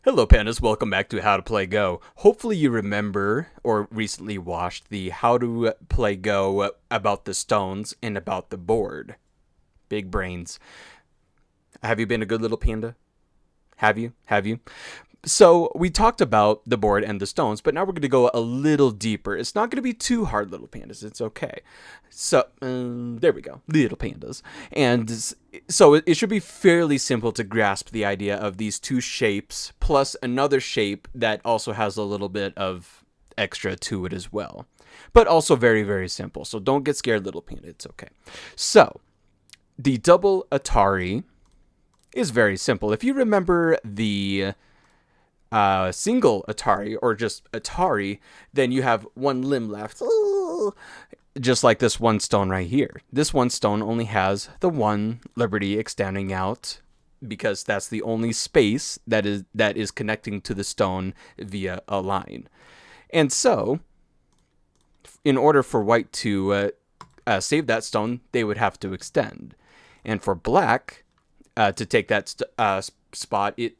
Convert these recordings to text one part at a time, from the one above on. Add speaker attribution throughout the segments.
Speaker 1: Hello, pandas. Welcome back to How to Play Go. Hopefully, you remember or recently watched the How to Play Go about the stones and about the board. Big brains. Have you been a good little panda? Have you? Have you? So, we talked about the board and the stones, but now we're going to go a little deeper. It's not going to be too hard, little pandas. It's okay. So, there we go. Little pandas. And so, it should be fairly simple to grasp the idea of these two shapes, plus another shape that also has a little bit of extra to it as well. But also very, very simple. So, don't get scared, little panda. It's okay. So, the double Atari is very simple. If you remember the single Atari or just Atari, then you have one limb left. Just like this one stone right here. This one stone only has the one liberty extending out because that's the only space that is connecting to the stone via a line. And so, in order for white to save that stone, they would have to extend. And for black to take that spot, it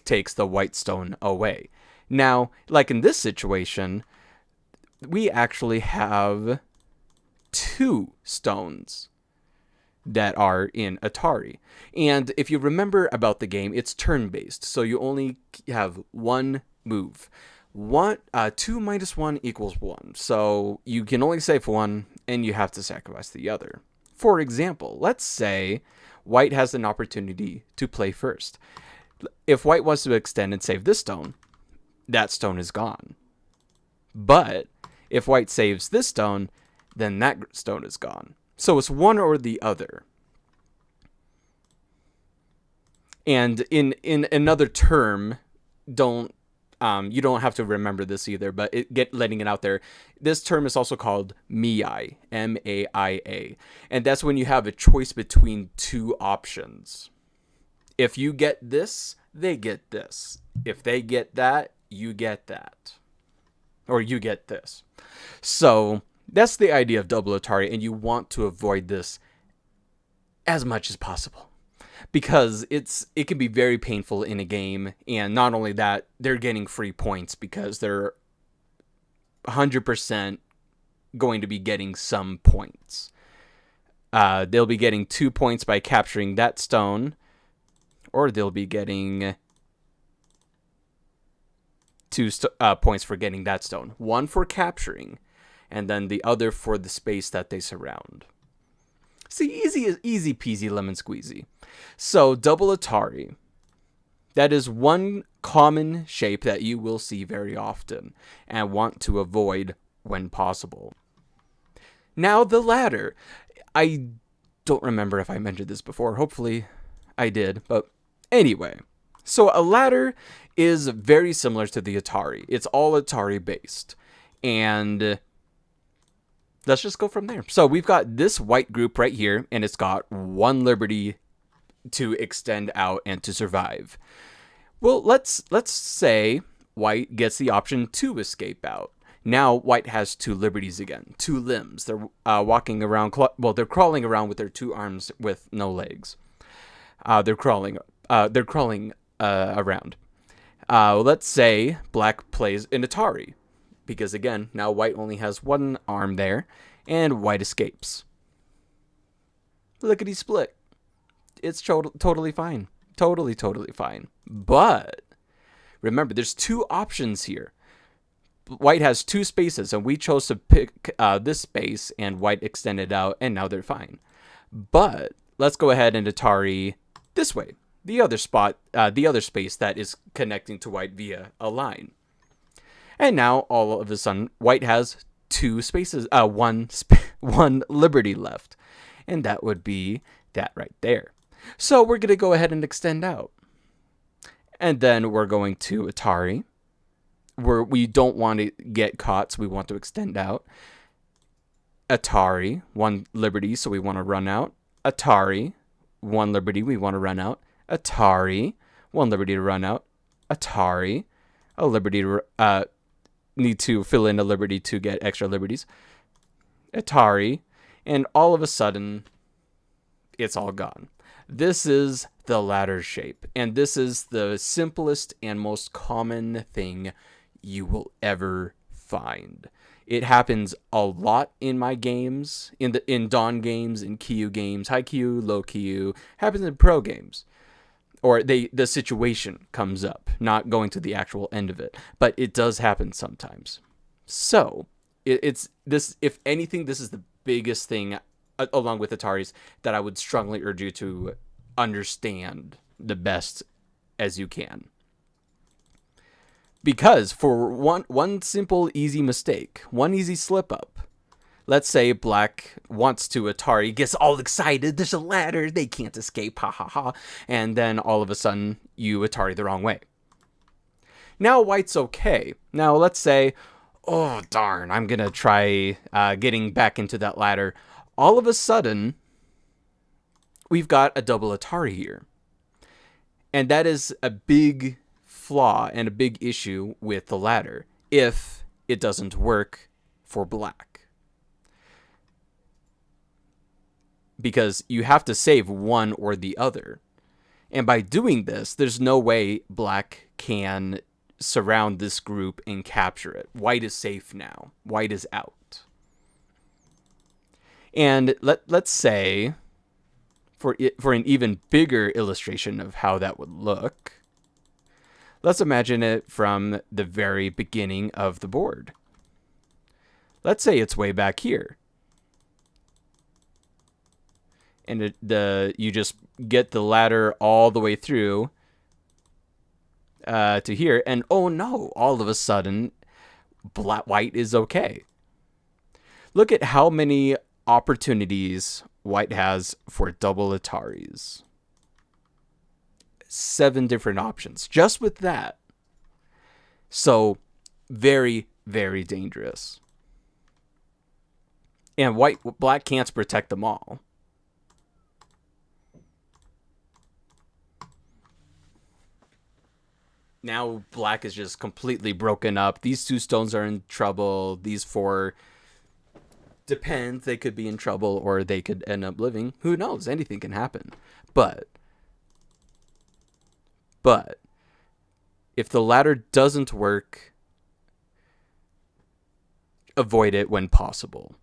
Speaker 1: takes the white stone away. Now, like in this situation, we actually have two stones that are in Atari. And if you remember about the game, it's turn-based, so you only have one move. 2 minus 1 equals 1, so you can only save one, and you have to sacrifice the other. For example, let's say white has an opportunity to play first. If white wants to extend and save this stone, that stone is gone. But if white saves this stone, then that stone is gone. So it's one or the other. And in another term, you don't have to remember this either, but letting it out there. This term is also called MAIA, M-A-I-A, and that's when you have a choice between two options. If you get this, they get this. If they get that, you get that. Or you get this. So that's the idea of double Atari, and you want to avoid this as much as possible. Because it can be very painful in a game, and not only that, they're getting free points because they're 100% going to be getting some points. They'll be getting 2 points by capturing that stone, or they'll be getting 2 points for getting that stone. One for capturing, and then the other for the space that they surround. See, easy peasy lemon squeezy. So, double Atari. That is one common shape that you will see very often and want to avoid when possible. Now, the ladder. I don't remember if I mentioned this before. Hopefully, I did, but anyway, so a ladder is very similar to the Atari. It's all Atari based. And let's just go from there. So we've got this white group right here, and it's got one liberty to extend out and to survive. Well, let's say white gets the option to escape out. Now white has two liberties again, two limbs. They're walking around, they're crawling around with their two arms with no legs. They're crawling around. Let's say black plays an Atari, because again, now white only has one arm there, and white escapes. Lickety split. It's totally fine. Totally fine. But remember, there's two options here. White has two spaces, and we chose to pick this space, and white extended out, and now they're fine. But let's go ahead and Atari this way. The other spot, the other space that is connecting to white via a line. And now, all of a sudden, white has two spaces, one liberty left. And that would be that right there. So we're going to go ahead and extend out. And then we're going to Atari, where we don't want to get caught, so we want to extend out. Atari, one liberty, so we want to run out. Atari, one liberty, we want to run out. Atari, one liberty to run out. Atari, a liberty to need to fill in a liberty to get extra liberties. Atari, and all of a sudden, it's all gone. This is the ladder shape. And this is the simplest and most common thing you will ever find. It happens a lot in my games, in Dawn games, in Kyu games, high Kyu, low Kyu, happens in pro games. Or the situation comes up, not going to the actual end of it, but it does happen sometimes. So it's this. If anything, this is the biggest thing, along with Ataris, that I would strongly urge you to understand the best as you can. Because for one simple easy mistake, one easy slip up, let's say Black wants to Atari, gets all excited, there's a ladder, they can't escape, ha ha ha, and then all of a sudden you Atari the wrong way. Now White's okay. Now let's say, oh darn, I'm gonna try getting back into that ladder. All of a sudden, we've got a double Atari here. And that is a big flaw and a big issue with the ladder if it doesn't work for Black. Because you have to save one or the other. And by doing this, there's no way Black can surround this group and capture it. White is safe now. White is out. And let's say, for an even bigger illustration of how that would look, let's imagine it from the very beginning of the board. Let's say it's way back here. And you just get the ladder all the way through to here, and oh no, all of a sudden, White is okay. Look at how many opportunities White has for double Ataris. 7 different options, just with that. So, very, very dangerous. And Black can't protect them all. Now Black is just completely broken up. These 2 stones are in trouble. These 4, depends. They could be in trouble or they could end up living. Who knows? Anything can happen. But if the ladder doesn't work, avoid it when possible.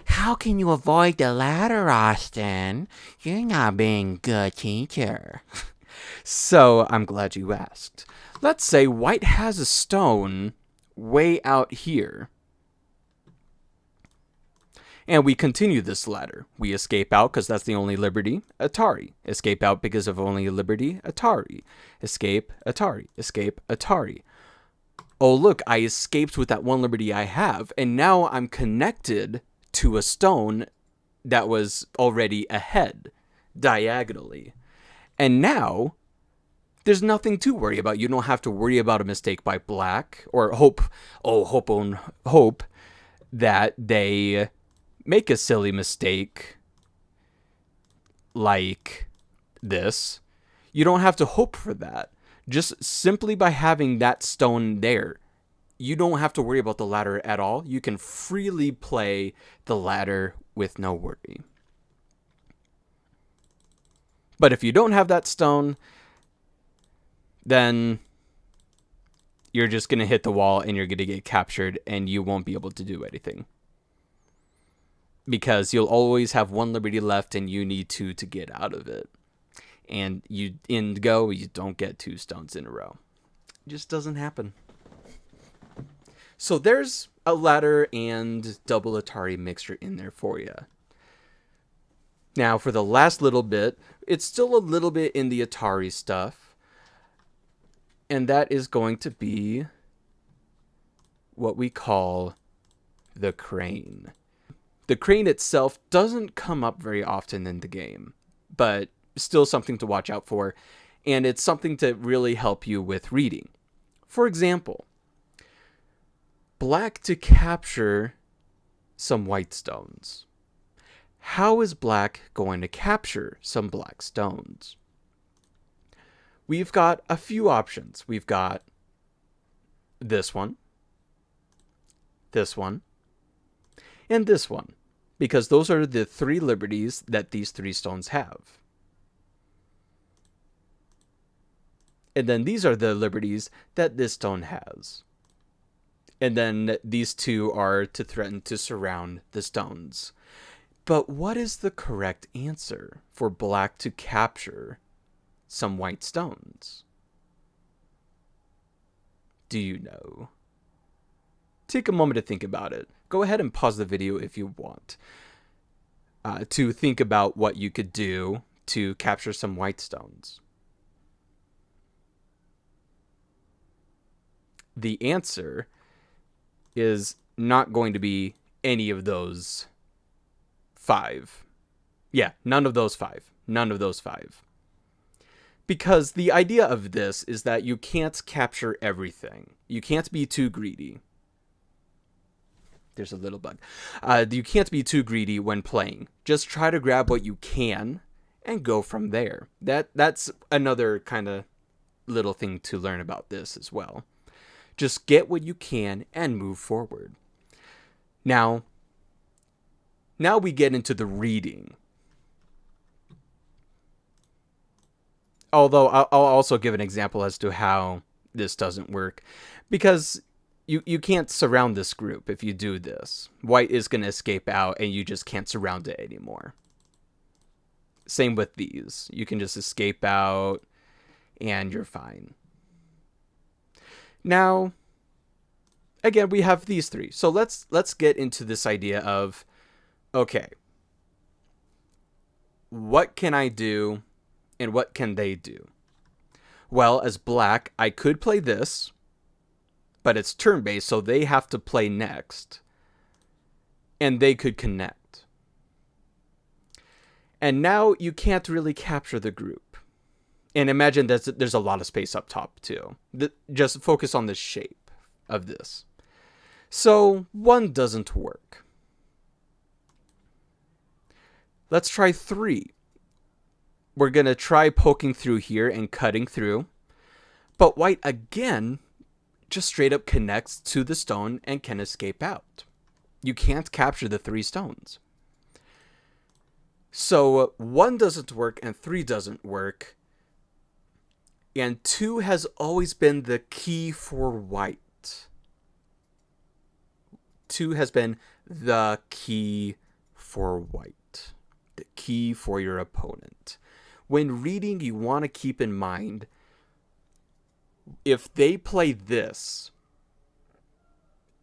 Speaker 1: How can you avoid the ladder, Austin? You're not being a good teacher. So, I'm glad you asked. Let's say White has a stone way out here. And we continue this ladder. We escape out because that's the only liberty. Atari. Escape out because of only liberty. Atari. Escape. Atari. Escape. Atari. Oh, look, I escaped with that one liberty I have. And now I'm connected to a stone that was already ahead, diagonally. And now, there's nothing to worry about. You don't have to worry about a mistake by Black, or hope that they make a silly mistake like this. You don't have to hope for that. Just simply by having that stone there, you don't have to worry about the ladder at all. You can freely play the ladder with no worry. But if you don't have that stone, then you're just going to hit the wall and you're going to get captured and you won't be able to do anything. Because you'll always have 1 liberty left and you need 2 to get out of it. And you don't get 2 stones in a row. It just doesn't happen. So there's a ladder and double Atari mixture in there for you. Now, for the last little bit, it's still a little bit in the Atari stuff. And that is going to be what we call the crane. The crane itself doesn't come up very often in the game, but still something to watch out for. And it's something to really help you with reading. For example, Black to capture some white stones. How is Black going to capture some black stones? We've got a few options. We've got this one, and this one, because those are the 3 liberties that these 3 stones have. And then these are the liberties that this stone has. And then these two are to threaten to surround the stones. But what is the correct answer for black to capture some white stones? Do you know? Take a moment to think about it. Go ahead and pause the video if you want to think about what you could do to capture some white stones. The answer is not going to be any of those 5. Yeah, none of those 5. None of those 5. Because the idea of this is that you can't capture everything. You can't be too greedy. There's a little bug. You can't be too greedy when playing. Just try to grab what you can and go from there. That's another kind of little thing to learn about this as well. Just get what you can and move forward. Now we get into the reading. Although I'll also give an example as to how this doesn't work. Because you can't surround this group if you do this. White is going to escape out and you just can't surround it anymore. Same with these. You can just escape out and you're fine. Now, again, we have these 3. So let's get into this idea of, okay, what can I do and what can they do? Well, as black, I could play this, but it's turn-based, so they have to play next. And they could connect. And now you can't really capture the group. And imagine that there's a lot of space up top too. Just focus on the shape of this. So 1 doesn't work. Let's try 3. We're going to try poking through here and cutting through. But white again just straight up connects to the stone and can escape out. You can't capture the 3 stones. So 1 doesn't work and 3 doesn't work. And 2 has always been the key for white. 2 has been the key for white. The key for your opponent. When reading, you want to keep in mind, if they play this,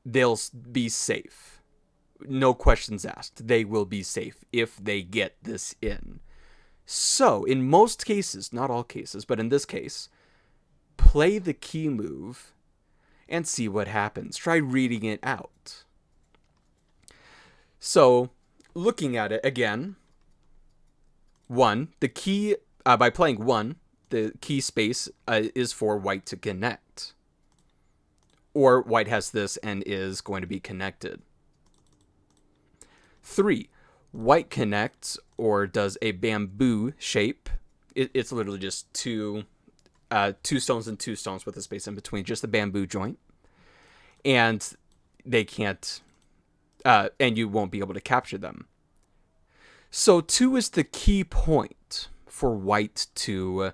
Speaker 1: they'll be safe. No questions asked. They will be safe if they get this in. So, in most cases, not all cases, but in this case, play the key move and see what happens. Try reading it out. So, looking at it again, 1, the key, by playing 1, the key space is for white to connect. Or white has this and is going to be connected. 3, white connects or does a bamboo shape. It's literally just two stones and 2 stones with a space in between, just a bamboo joint. And they can't, and you won't be able to capture them. So 2 is the key point for white to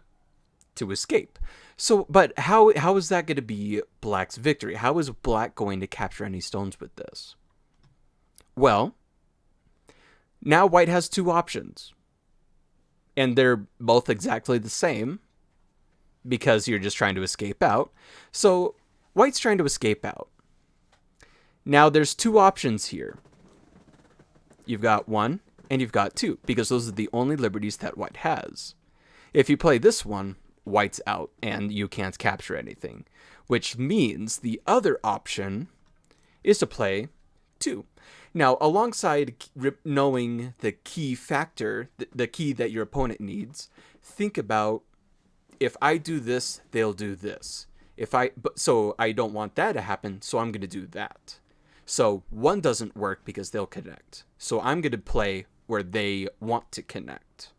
Speaker 1: escape. So, but how is that going to be black's victory? How is black going to capture any stones with this? Well, now white has 2 options. And they're both exactly the same because you're just trying to escape out. So white's trying to escape out. Now there's 2 options here. You've got 1 and you've got 2 because those are the only liberties that white has. If you play this one, white's out and you can't capture anything, which means the other option is to play 2. Now, alongside knowing the key factor, the key that your opponent needs, think about, if I do this, they'll do this. So I don't want that to happen, so I'm going to do that. So 1 doesn't work because they'll connect. So I'm going to play where they want to connect.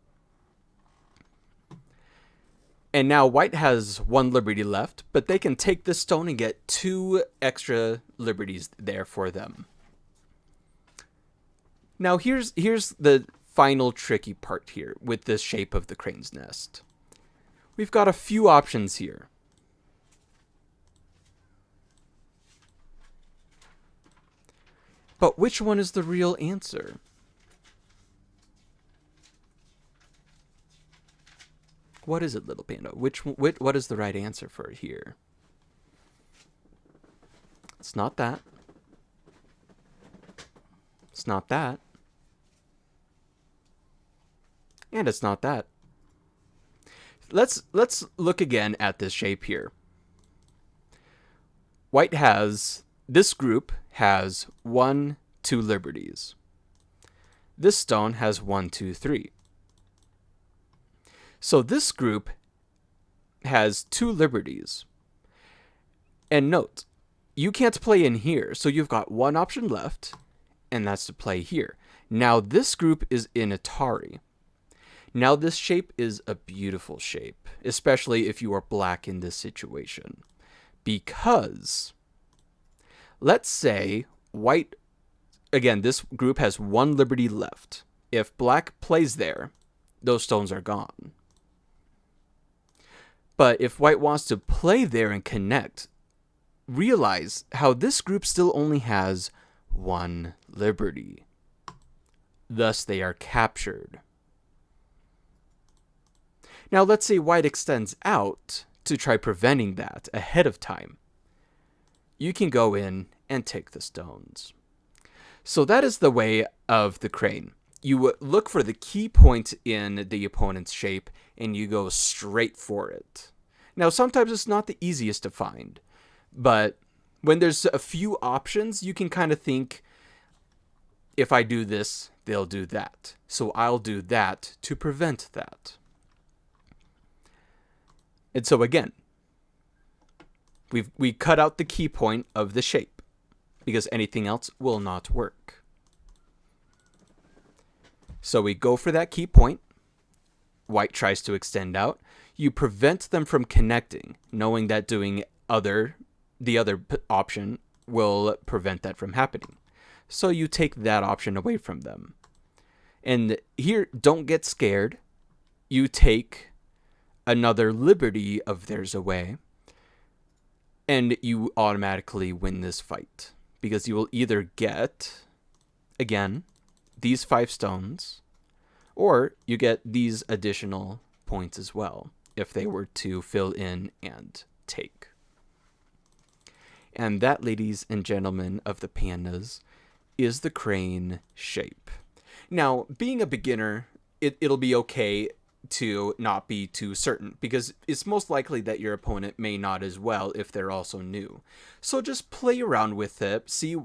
Speaker 1: And now white has 1 liberty left, but they can take this stone and get 2 extra liberties there for them. Now here's the final tricky part here with the shape of the crane's nest. we've got a few options here. But which one is the real answer? What is it, little panda? What is the right answer for here? It's not that. It's not that. And it's not that. Let's look again at this shape here. White has, this group has 1, 2 liberties. This stone has 1, 2, 3. So this group has 2 liberties. And note, you can't play in here, so you've got one option left, and that's to play here. Now this group is in Atari. Now this shape is a beautiful shape, especially if you are black in this situation. Because, let's say white, again, this group has 1 liberty left. If black plays there, those stones are gone. But if white wants to play there and connect, realize how this group still only has 1 liberty. Thus, they are captured. Now, let's say white extends out to try preventing that ahead of time. You can go in and take the stones. So that is the way of the crane. You look for the key point in the opponent's shape, and you go straight for it. Now, sometimes it's not the easiest to find, but when there's a few options, you can kind of think, if I do this, they'll do that. So I'll do that to prevent that. And so again, we cut out the key point of the shape, because anything else will not work. So we go for that key point. White tries to extend out. You prevent them from connecting, knowing that doing the other option will prevent that from happening. So you take that option away from them. And here, don't get scared. You take another liberty of theirs away, and you automatically win this fight. Because you will either get, again, these 5 stones, or you get these additional points as well, if they were to fill in and take. And that, ladies and gentlemen of the pandas, is the crane shape. Now, being a beginner, it'll be okay to not be too certain, because it's most likely that your opponent may not as well if they're also new. So just play around with it, see,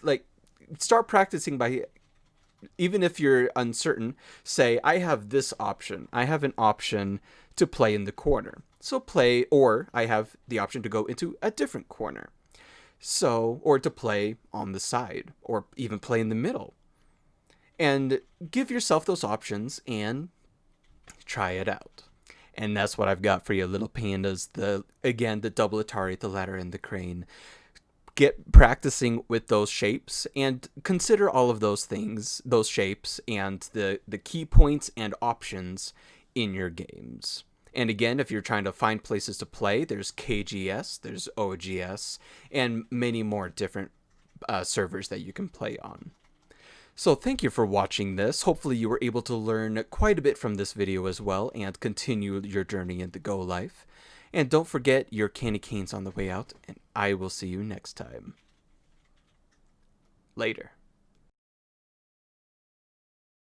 Speaker 1: like, start practicing by, even if you're uncertain, say, I have this option. I have an option to play in the corner. So play, or I have the option to go into a different corner. So, or to play on the side, or even play in the middle. And give yourself those options and try it out. And that's what I've got for you, little pandas. The double Atari, the ladder, and the crane. Get practicing with those shapes and consider all of those things, those shapes, and the key points and options in your games. And again, if you're trying to find places to play, there's KGS, there's OGS, and many more different servers that you can play on. So thank you for watching this. Hopefully you were able to learn quite a bit from this video as well and continue your journey into Go Life. And don't forget your candy canes on the way out, and I will see you next time. Later.